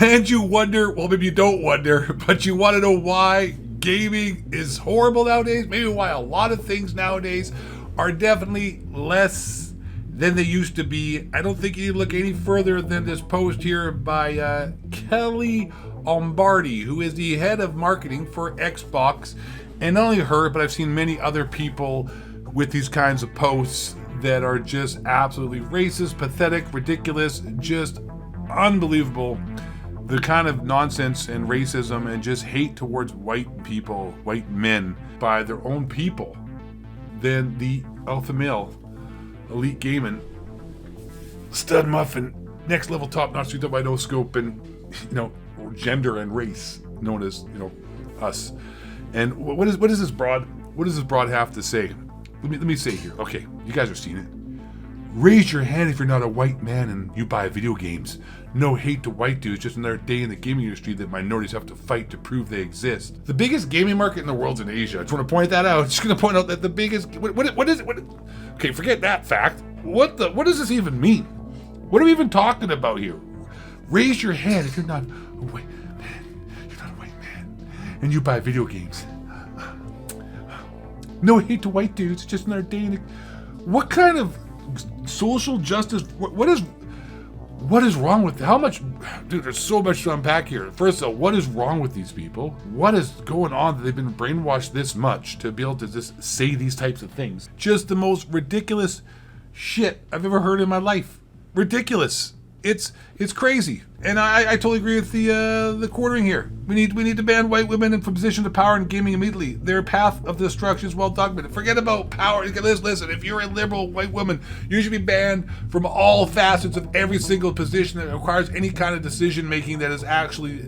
And you wonder, well, maybe you don't wonder, but you want to know why gaming is horrible nowadays? Maybe why a lot of things nowadays are definitely less than they used to be. I don't think you need to look any further than this post here by Kelly Lombardi, who is the head of marketing for Xbox. And not only her, but I've seen many other people with these kinds of posts that are just absolutely racist, pathetic, ridiculous, just unbelievable. The kind of nonsense and racism and just hate towards white people, white men, by their own people, than the alpha male, elite gaming, stud muffin, next level top notch, by no scope, and gender and race known as us. And what is this broad? What does this broad have to say? Let me say here. Okay, you guys have seen it. Raise your hand if you're not a white man and you buy video games. No hate to white dudes, just another day in the gaming industry that minorities have to fight to prove they exist. The biggest gaming market in the world's in Asia. I just want to point that out. Just going to point out that the biggest... What is it? Okay, forget that fact. What does this even mean? What are we even talking about here? Raise your hand if you're not a white man. You're not a white man. And you buy video games. No hate to white dudes, just another day in the... What kind of social justice... What is wrong with... How much... Dude, there's so much to unpack here. First of all, what is wrong with these people? What is going on that they've been brainwashed this much to be able to just say these types of things? Just the most ridiculous shit I've ever heard in my life. Ridiculous. It's crazy. And I totally agree with the quartering here. We need to ban white women from positions of power in gaming immediately. Their path of destruction is well documented. Forget about power. Listen, if you're a liberal white woman, you should be banned from all facets of every single position that requires any kind of decision making that is actually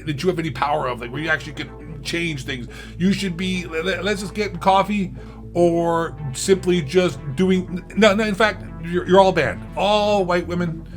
that you have any power of, like where you actually can change things. You should be. Let's just get coffee, or simply just doing. No. In fact, you're all banned. All white women.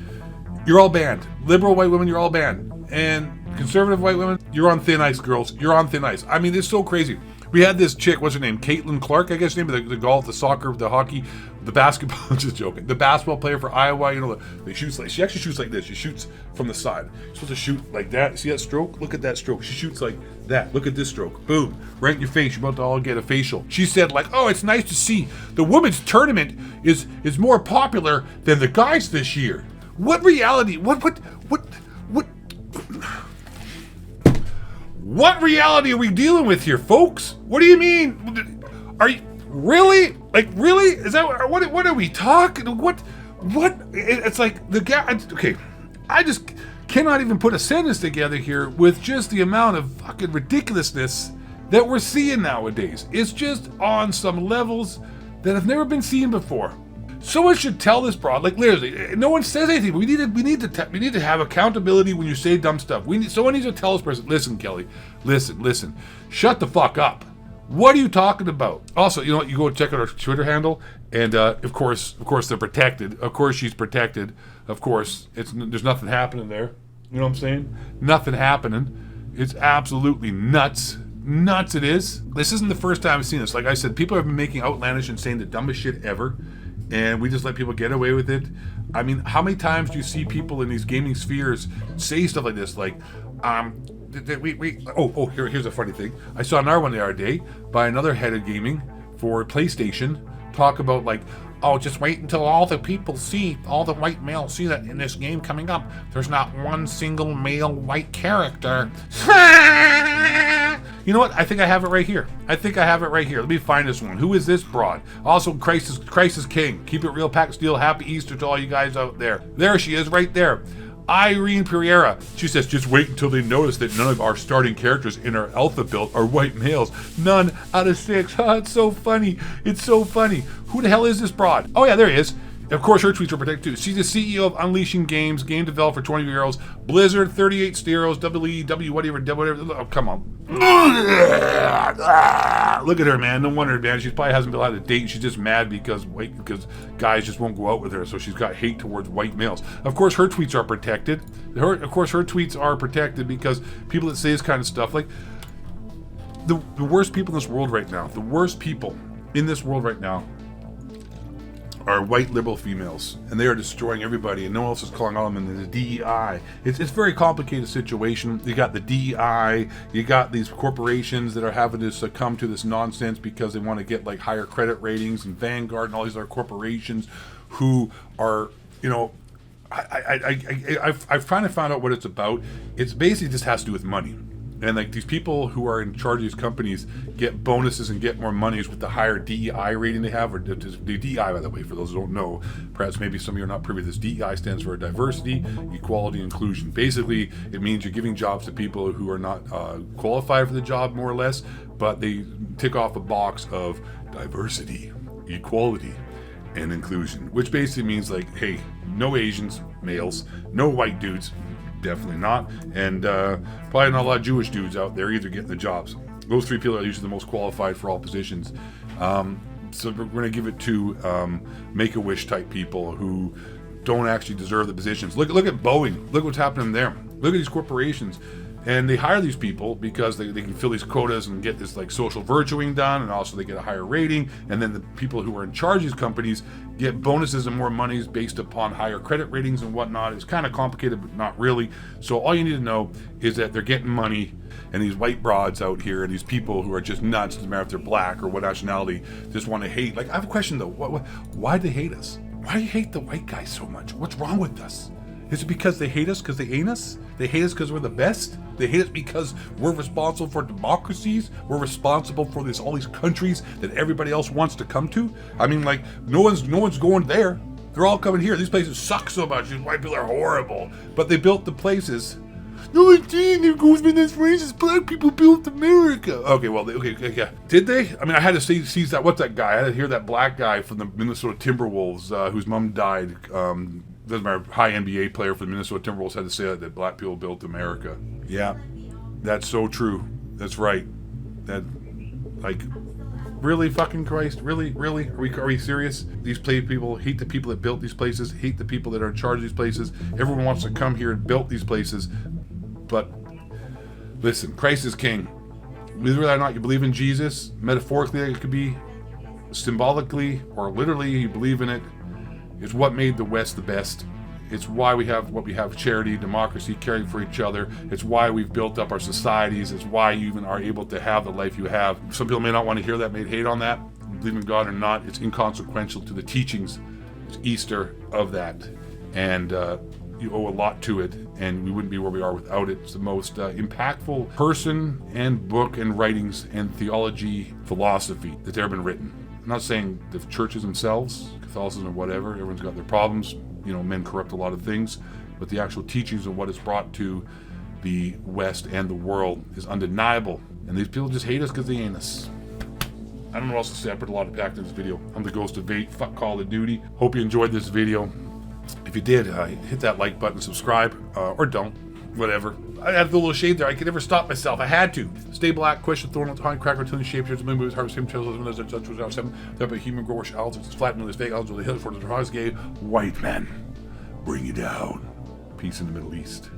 You're all banned. Liberal white women, you're all banned. And conservative white women, you're on thin ice, girls. You're on thin ice. I mean, it's so crazy. We had this chick, what's her name? Caitlin Clark, I guess her name, the golf, the soccer, the hockey, the basketball, just joking. The basketball player for Iowa, she actually shoots like this. She shoots from the side. She's supposed to shoot like that. See that stroke? Look at that stroke. She shoots like that. Look at this stroke. Boom. Right in your face. You're about to all get a facial. She said it's nice to see the women's tournament is more popular than the guys this year. What reality? What reality are we dealing with here, folks? What do you mean? Are you really? Really? Is that what are we talking? What? It's like the guy. Okay, I just cannot even put a sentence together here with just the amount of fucking ridiculousness that we're seeing nowadays. It's just on some levels that have never been seen before. Someone should tell this broad, literally, no one says anything. We need to have accountability when you say dumb stuff. Someone needs to tell this person, listen, Kelly, listen, shut the fuck up. What are you talking about? Also, you know what? You go check out our Twitter handle, and of course, they're protected. Of course, she's protected. Of course, there's nothing happening there. You know what I'm saying? Nothing happening. It's absolutely nuts. Nuts it is. This isn't the first time I've seen this. Like I said, people have been making outlandish and saying the dumbest shit ever. And we just let people get away with it. I mean, how many times do you see people in these gaming spheres say stuff like this? Like, here's a funny thing. I saw another one the other day by another head of gaming for PlayStation talk about just wait until all the white males see that in this game coming up, there's not one single male white character. You know what? I think I have it right here. Let me find this one. Who is this broad? Also, Crisis King. Keep it real, Pack Steel. Happy Easter to all you guys out there. There she is, right there. Irene Pereira. She says, just wait until they notice that none of our starting characters in our alpha build are white males. None out of 6. It's so funny. Who the hell is this broad? Oh yeah, there he is. Of course, her tweets are protected too. She's the CEO of Unleashing Games, game developer for 20-year-olds, Blizzard, 38 Steros, WEW, whatever. Oh, come on. Look at her, man. No wonder, man. She probably hasn't been allowed to date. She's just mad because guys just won't go out with her. So she's got hate towards white males. Of course, her tweets are protected. Her tweets are protected because people that say this kind of stuff, like the worst people in this world right now, are white liberal females, and they are destroying everybody, and no one else is calling on them. And the DEI, it's a very complicated situation. You got the DEI, you got these corporations that are having to succumb to this nonsense because they want to get like higher credit ratings, and Vanguard and all these other corporations who are, you know, I've kind of found out what it's about. It's basically just has to do with money. And like these people who are in charge of these companies get bonuses and get more monies with the higher DEI rating they have, or the DEI, by the way, for those who don't know, perhaps maybe some of you are not privy to this. DEI stands for diversity, equality, inclusion. Basically, it means you're giving jobs to people who are not qualified for the job, more or less, but they tick off a box of diversity, equality, and inclusion, which basically means like, hey, no Asians, males, no white dudes, definitely not, and probably not a lot of Jewish dudes out there either getting the jobs. Those three people are usually the most qualified for all positions. So we're going to give it to Make-A-Wish type people who don't actually deserve the positions. Look at Boeing. Look what's happening there. Look at these corporations. And they hire these people because they can fill these quotas and get this like social virtuing done, and also they get a higher rating. And then the people who are in charge of these companies get bonuses and more monies based upon higher credit ratings and whatnot. It's kind of complicated, but not really. So all you need to know is that they're getting money, and these white broads out here and these people who are just nuts, no matter if they're black or what nationality, just want to hate. Like, I have a question though. Why do they hate us? Why do you hate the white guys so much? What's wrong with us? Is it because they hate us because they ain't us? They hate us because we're the best? They hate us because we're responsible for democracies? We're responsible for all these countries that everybody else wants to come to? I mean, like, no one's going there. They're all coming here. These places suck so much. These white people are horrible. But they built the places. No one's saying there goes been this racist. Black people built America. Okay, well, okay, yeah. Did they? I mean, I had to see that. What's that guy? I had to hear that black guy from the Minnesota Timberwolves whose mom died. Doesn't matter, high NBA player for the Minnesota Timberwolves had to say that black people built America. Yeah, that's so true. That's right. That, like, really, fucking Christ? Really? Are we serious? These people hate the people that built these places, hate the people that are in charge of these places. Everyone wants to come here and build these places. But listen, Christ is king. Whether or not you believe in Jesus, metaphorically it could be, symbolically or literally you believe in it, it's what made the West the best. It's why we have what we have: charity, democracy, caring for each other. It's why we've built up our societies. It's why you even are able to have the life you have. Some people may not want to hear that, may hate on that. Believe in God or not, it's inconsequential to the teachings, it's Easter of that. And you owe a lot to it, and we wouldn't be where we are without it. It's the most impactful person and book and writings and theology, philosophy that's ever been written. I'm not saying the churches themselves, Catholicism or whatever, everyone's got their problems. You know, men corrupt a lot of things, but the actual teachings of what it's brought to the West and the world is undeniable. And these people just hate us because they ain't us. I don't know what else to say. I put a lot of back to this video. I'm the Ghost of Vape. Fuck Call of Duty. Hope you enjoyed this video. If you did, hit that like button, subscribe, or don't, whatever. I had the little shade there. I could never stop myself. I had to. Stay black, question, thorn, behind, cracker, tuning, shape, here's the moon, movies, harvest, him, channels, such, there be human, grower, owls, it's flat, no, there's fake owls, the hills, for the house, gay, white men. Bring you down. Peace in the Middle East.